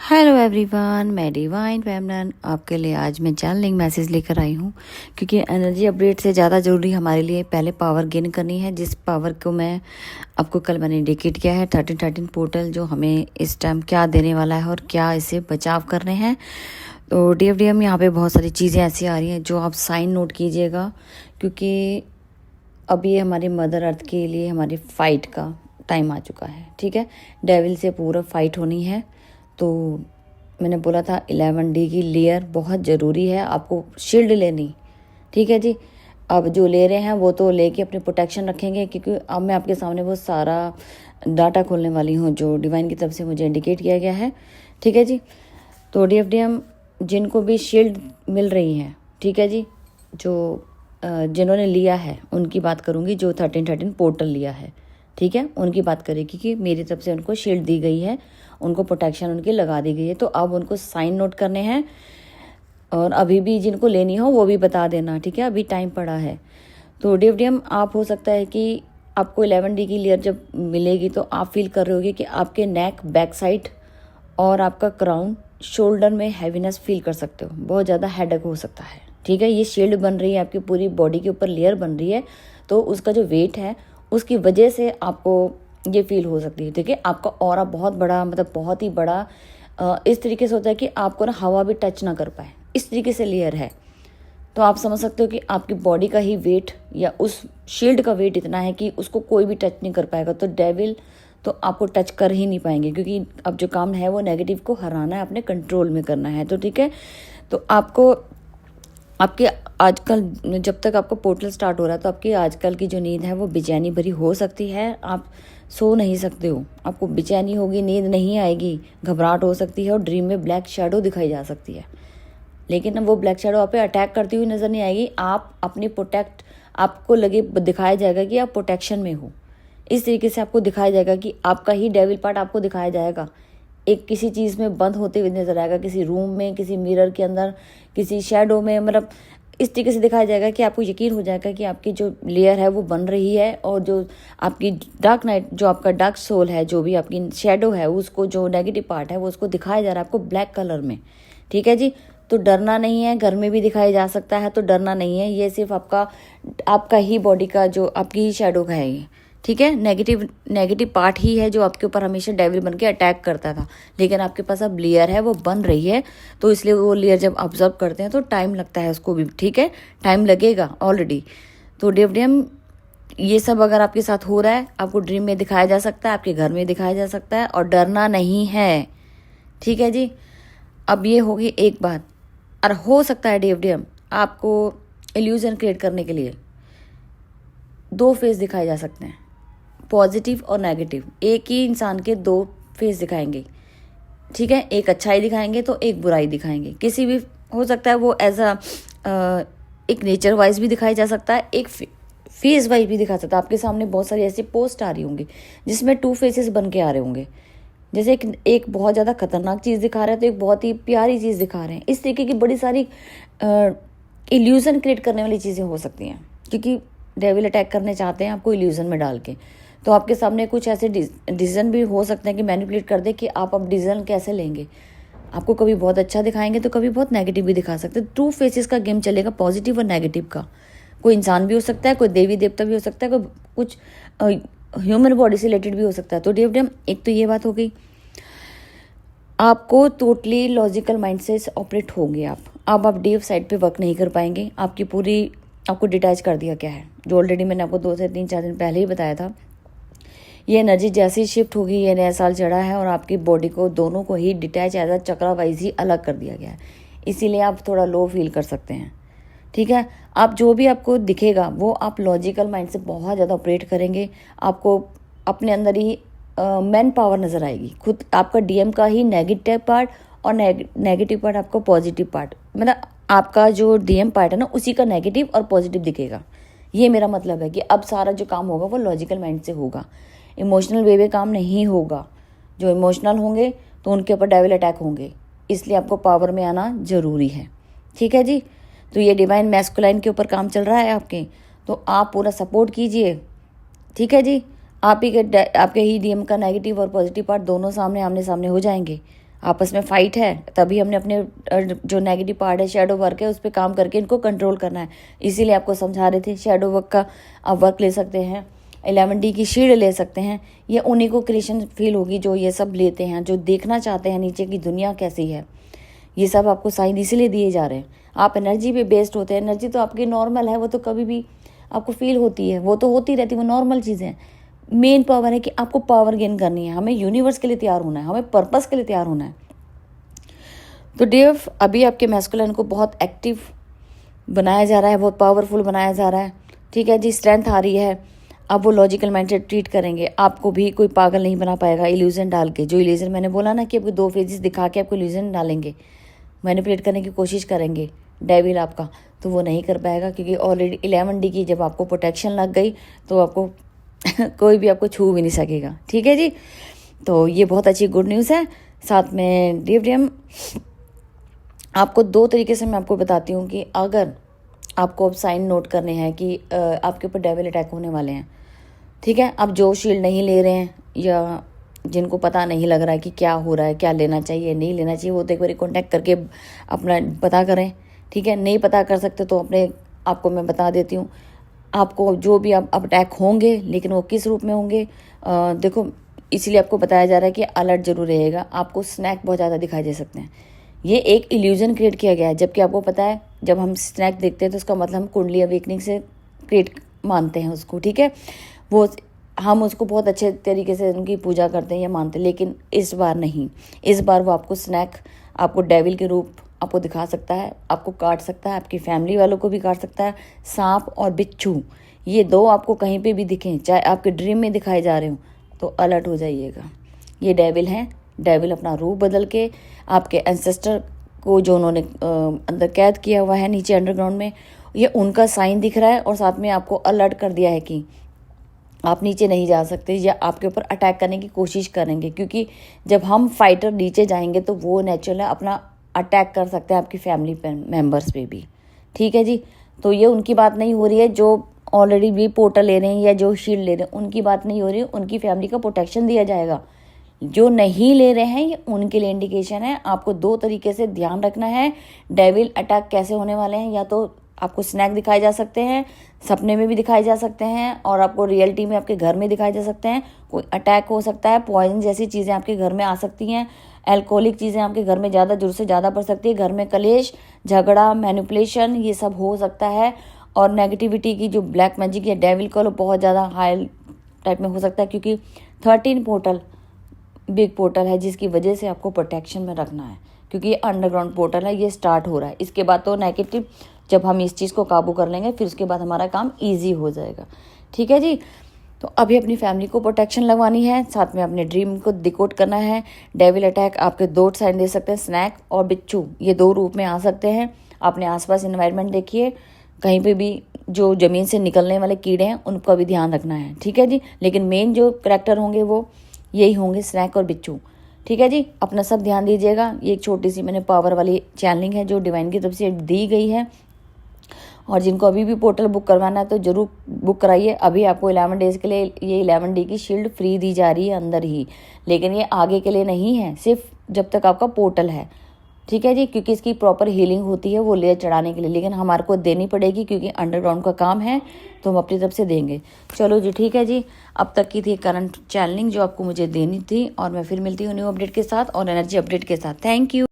Hello everyone, मैं divine फेमनन आपके लिए आज मैं चैनलिंग मैसेज लेकर आई हूँ क्योंकि एनर्जी अपडेट से ज़्यादा ज़रूरी हमारे लिए पहले पावर गेन करनी है। जिस पावर को मैं आपको कल मैंने इंडिकेट किया है 1313 पोर्टल जो हमें इस टाइम क्या देने वाला है और क्या इससे बचाव करने हैं। तो DFDM यहाँ पे बहुत सारी चीज़ें ऐसी आ रही हैं जो आप साइन नोट कीजिएगा, क्योंकि अब ये हमारी मदर अर्थ के लिए हमारी फाइट का टाइम आ चुका है। ठीक है, डेविल से पूरा फाइट होनी है। तो मैंने बोला था 11D की लेयर बहुत ज़रूरी है, आपको शील्ड लेनी। ठीक है जी, अब जो ले रहे हैं वो तो लेके अपनी प्रोटेक्शन रखेंगे, क्योंकि अब मैं आपके सामने वो सारा डाटा खोलने वाली हूँ जो डिवाइन की तरफ से मुझे इंडिकेट किया गया है। ठीक है जी, तो DFDM जिनको भी शील्ड मिल रही है, ठीक है जी, जो जिन्होंने लिया है उनकी बात करूँगी, जो 1313 पोर्टल लिया है, ठीक है, उनकी बात करेगी कि मेरी तरफ से उनको शील्ड दी गई है, उनको प्रोटेक्शन उनकी लगा दी गई है। तो अब उनको साइन नोट करने हैं, और अभी भी जिनको लेनी हो वो भी बता देना। ठीक है, अभी टाइम पड़ा है। तो DFDM आप हो सकता है कि आपको 11D की लेयर जब मिलेगी तो आप फील कर रहे होगे कि आपके नेक, बैक साइड और आपका क्राउन, शोल्डर में हैवीनेस फील कर सकते हो, बहुत ज़्यादा हेडेक हो सकता है। ठीक है, ये शील्ड बन रही है, आपकी पूरी बॉडी के ऊपर लेयर बन रही है, तो उसका जो वेट है उसकी वजह से आपको ये फील हो सकती है। ठीक है, आपका ऑरा बहुत बड़ा, मतलब बहुत ही बड़ा इस तरीके से होता है कि आपको ना हवा भी टच ना कर पाए, इस तरीके से लेयर है। तो आप समझ सकते हो कि आपकी बॉडी का ही वेट या उस शील्ड का वेट इतना है कि उसको कोई भी टच नहीं कर पाएगा। तो डेविल तो आपको टच कर ही नहीं पाएंगे, क्योंकि अब जो काम है वो नेगेटिव को हराना है, अपने कंट्रोल में करना है। तो ठीक है, तो आपको आपके आजकल जब तक आपका पोर्टल स्टार्ट हो रहा है तो आपकी आजकल की जो नींद है वो बेचैनी भरी हो सकती है। आप सो नहीं सकते हो, आपको बेचैनी होगी, नींद नहीं आएगी, घबराहट हो सकती है और ड्रीम में ब्लैक शैडो दिखाई जा सकती है। लेकिन वो ब्लैक शैडो आप पे अटैक करती हुई नज़र नहीं आएगी। आप अपनी आपको लगे, दिखाया जाएगा कि आप प्रोटेक्शन में हो। इस तरीके से आपको दिखाया जाएगा कि आपका ही डेविल पार्ट आपको दिखाया जाएगा, एक किसी चीज़ में बंद होते हुए नजर आएगा, किसी रूम में, किसी मिरर के अंदर, किसी शैडो में, मतलब इस तरीके से दिखाया जाएगा कि आपको यकीन हो जाएगा कि आपकी जो लेयर है वो बन रही है, और जो आपकी डार्क नाइट, जो आपका डार्क सोल है, जो भी आपकी शैडो है, उसको जो नेगेटिव पार्ट है वो उसको दिखाया जा रहा है आपको ब्लैक कलर में। ठीक है जी, तो डरना नहीं है, घर में भी दिखाया जा सकता है, तो डरना नहीं है। ये सिर्फ आपका ही बॉडी का, जो आपकी ही शैडो का है ये। ठीक है, नेगेटिव पार्ट ही है जो आपके ऊपर हमेशा डेविल बन के अटैक करता था, लेकिन आपके पास अब लेयर है, वो बन रही है। तो इसलिए वो लेयर जब ऑब्जर्व करते हैं तो टाइम लगता है उसको भी। ठीक है, टाइम लगेगा ऑलरेडी। तो DFDM ये सब अगर आपके साथ हो रहा है, आपको ड्रीम में दिखाया जा सकता है, आपके घर में दिखाया जा सकता है, और डरना नहीं है। ठीक है जी, अब ये होगी एक बात। और हो सकता है DFDM आपको इल्यूजन क्रिएट करने के लिए दो फेस दिखाए जा सकते हैं, पॉजिटिव और नेगेटिव। एक ही इंसान के दो फेस दिखाएंगे। ठीक है, एक अच्छाई दिखाएंगे तो एक बुराई दिखाएंगे। किसी भी हो सकता है वो एज एक नेचर वाइज भी दिखाई जा सकता है, एक फेस वाइज भी दिखा सकता है। आपके सामने बहुत सारी ऐसी पोस्ट आ रही होंगी जिसमें 2 फेसेस बन के आ रहे होंगे, जैसे एक बहुत ज़्यादा खतरनाक चीज़ दिखा रहा है तो एक बहुत ही प्यारी चीज़ दिखा रहे हैं। इस तरीके की बड़ी सारी इल्यूजन क्रिएट करने वाली चीज़ें हो सकती हैं, क्योंकि डेविल अटैक करने चाहते हैं आपको इल्यूजन में डाल के। तो आपके सामने कुछ ऐसे डिसीजन भी हो सकते हैं कि मैनिपुलेट कर दे कि आप अब डिसीजन कैसे लेंगे। आपको कभी बहुत अच्छा दिखाएंगे तो कभी बहुत नेगेटिव भी दिखा सकते हैं। 2 फेसेस का गेम चलेगा, पॉजिटिव और नेगेटिव का। कोई इंसान भी हो सकता है, कोई देवी देवता भी हो सकता है, कोई कुछ ह्यूमन बॉडी से रिलेटेड भी हो सकता है। तो DFDM एक तो ये बात हो गई, आपको टोटली लॉजिकल माइंड से ऑपरेट होंगे आप। अब आप डीप साइड पे वर्क नहीं कर पाएंगे। आपको डिटैच कर दिया क्या है, जो ऑलरेडी मैंने आपको 2 से 3 4 दिन पहले ही बताया था। ये एनर्जी जैसी शिफ्ट होगी, ये नया साल चढ़ा है और आपकी बॉडी को दोनों को ही detach as a chakra wise ही अलग कर दिया गया है, इसीलिए आप थोड़ा लो फील कर सकते हैं। ठीक है, आप जो भी आपको दिखेगा वो आप लॉजिकल माइंड से बहुत ज़्यादा ऑपरेट करेंगे। आपको अपने अंदर ही मैन पावर नज़र आएगी, खुद आपका DM का ही नेगेटिव पार्ट और नेगेटिव पार्ट आपका पॉजिटिव पार्ट, मतलब आपका जो DM पार्ट है ना उसी का नेगेटिव और पॉजिटिव दिखेगा। ये मेरा मतलब है कि अब सारा जो काम होगा वो लॉजिकल माइंड से होगा, इमोशनल वे में काम नहीं होगा। जो इमोशनल होंगे तो उनके ऊपर डेविल अटैक होंगे, इसलिए आपको पावर में आना ज़रूरी है। ठीक है जी, तो ये डिवाइन मैस्कुलाइन के ऊपर काम चल रहा है आपके, तो आप पूरा सपोर्ट कीजिए। ठीक है जी, आपके ही DM का नेगेटिव और पॉजिटिव पार्ट दोनों आमने सामने हो जाएंगे। आपस में फाइट है, तभी हमने अपने जो नेगेटिव पार्ट है, शेडो वर्क है, उस पर काम करके इनको कंट्रोल करना है। इसीलिए आपको समझा रहे थे शेडो वर्क का आप वर्क ले सकते हैं, 11D की शील्ड ले सकते हैं। ये उन्हीं को क्रिएशन फील होगी जो ये सब लेते हैं, जो देखना चाहते हैं नीचे की दुनिया कैसी है। ये सब आपको साइन इसीलिए दिए जा रहे हैं। आप एनर्जी पे बेस्ड होते हैं, एनर्जी तो आपकी नॉर्मल है, वो तो कभी भी आपको फील होती है, वो तो होती रहती है, वो नॉर्मल चीज़ें हैं। मेन पावर है कि आपको पावर गेन करनी है, हमें यूनिवर्स के लिए तैयार होना है, हमें पर्पस के लिए तैयार होना है। तो डेव अभी आपके मैस्कुलिन को बहुत एक्टिव बनाया जा रहा है, बहुत पावरफुल बनाया जा रहा है, ठीक है जी। स्ट्रेंथ आ रही है, अब वो लॉजिकल माइंड से ट्रीट करेंगे, आपको भी कोई पागल नहीं बना पाएगा इल्यूजन डाल के। जो इल्यूजन मैंने बोला ना कि आपको 2 फेजेस दिखा के आपको इल्यूजन डालेंगे, मैनिपुलेट करने की कोशिश करेंगे डेविल आपका, तो वो नहीं कर पाएगा, क्योंकि ऑलरेडी 11D की जब आपको प्रोटेक्शन लग गई तो आपको कोई भी आपको छू भी नहीं सकेगा, ठीक है जी। तो ये बहुत अच्छी गुड न्यूज़ है। साथ में डेवियम आपको 2 तरीके से मैं आपको बताती हूँ कि अगर आपको अब साइन नोट करने हैं कि आपके ऊपर डेविल अटैक होने वाले हैं, ठीक है। अब जो शील्ड नहीं ले रहे हैं या जिनको पता नहीं लग रहा है कि क्या हो रहा है, क्या लेना चाहिए नहीं लेना चाहिए, वो तो एक बार कॉन्टैक्ट करके अपना पता करें, ठीक है। नहीं पता कर सकते तो अपने आपको मैं बता देती हूँ, आपको जो भी अब अटैक होंगे, लेकिन वो किस रूप में होंगे देखो, इसीलिए आपको बताया जा रहा है कि अलर्ट जरूर रहेगा। आपको स्नैक बहुत ज़्यादा दिखाई दे सकते हैं, ये एक इल्यूजन क्रिएट किया गया है, जबकि आपको पता है जब हम स्नैक देखते हैं तो उसका मतलब हम कुंडली अवेकनिंग से क्रिएट मानते हैं उसको, ठीक है। वो हम उसको बहुत अच्छे तरीके से उनकी पूजा करते हैं या मानते हैं, लेकिन इस बार नहीं। इस बार वो आपको स्नैक, आपको डेविल के रूप आपको दिखा सकता है, आपको काट सकता है, आपकी फैमिली वालों को भी काट सकता है। सांप और बिच्छू, ये 2 आपको कहीं पे भी दिखें, चाहे आपके ड्रीम में दिखाए जा रहे हो, तो अलर्ट हो जाइएगा। ये डेविल हैं, डेविल अपना रूप बदल के आपके एंसेस्टर को जो उन्होंने अंदर कैद किया हुआ है नीचे अंडरग्राउंड में, ये उनका साइन दिख रहा है, और साथ में आपको अलर्ट कर दिया है कि आप नीचे नहीं जा सकते या आपके ऊपर अटैक करने की कोशिश करेंगे, क्योंकि जब हम फाइटर नीचे जाएंगे तो वो नेचुरल है अपना अटैक कर सकते हैं आपकी फैमिली मेम्बर्स पे भी, ठीक है जी। तो ये उनकी बात नहीं हो रही है जो ऑलरेडी भी पोर्टल ले रहे हैं या जो शील्ड ले रहे हैं, उनकी बात नहीं हो रही है, उनकी फैमिली का प्रोटेक्शन दिया जाएगा। जो नहीं ले रहे हैं ये उनके लिए इंडिकेशन है। आपको 2 तरीके से ध्यान रखना है डेविल अटैक कैसे होने वाले हैं। या तो आपको स्नैक दिखाए जा सकते हैं, सपने में भी दिखाए जा सकते हैं, और आपको रियलिटी में आपके घर में दिखाए जा सकते हैं। कोई अटैक हो सकता है, पॉइजन जैसी चीज़ें आपके घर में आ सकती हैं, एल्कोहलिक चीज़ें आपके घर में ज़्यादा जरूरत से ज़्यादा पड़ सकती है, घर में कलेश झगड़ा मैनिपुलेशन ये सब हो सकता है। और नेगेटिविटी की जो ब्लैक मैजिक या डेविल का बहुत ज़्यादा हाई टाइप में हो सकता है, क्योंकि 13 पोर्टल बिग पोर्टल है जिसकी वजह से आपको प्रोटेक्शन में रखना है, क्योंकि ये अंडरग्राउंड पोर्टल है, ये स्टार्ट हो रहा है। इसके बाद तो नेगेटिव जब हम इस चीज़ को काबू कर लेंगे फिर उसके बाद हमारा काम इजी हो जाएगा, ठीक है जी। तो अभी अपनी फैमिली को प्रोटेक्शन लगवानी है, साथ में अपने ड्रीम को डिकोड करना है। डेविल अटैक आपके 2 साइन दे सकते हैं, स्नैक और बिच्छू, ये 2 रूप में आ सकते हैं। अपने आसपास एनवायरनमेंट देखिए, कहीं पे भी जो ज़मीन से निकलने वाले कीड़े हैं उनका भी ध्यान रखना है, ठीक है जी। लेकिन मेन जो करैक्टर होंगे वो यही होंगे, स्नैक और बिच्छू, ठीक है जी। अपना सब ध्यान दीजिएगा। ये एक छोटी सी मैंने पावर वाली चैनलिंग है जो डिवाइन की तरफ से दी गई है, और जिनको अभी भी पोर्टल बुक करवाना है तो जरूर बुक कराइए। अभी आपको 11 डेज़ के लिए ये 11D की शील्ड फ्री दी जा रही है अंदर ही, लेकिन ये आगे के लिए नहीं है, सिर्फ जब तक आपका पोर्टल है, ठीक है जी। क्योंकि इसकी प्रॉपर हीलिंग होती है वो लेयर चढ़ाने के लिए, लेकिन हमारे को देनी पड़ेगी क्योंकि अंडरग्राउंड का काम है, तो हम अपनी तरफ से देंगे। चलो जी, ठीक है जी। अब तक की थी करंट चैनलिंग जो आपको मुझे देनी थी, और मैं फिर मिलती हूँ न्यू अपडेट के साथ और एनर्जी अपडेट के साथ। Thank you.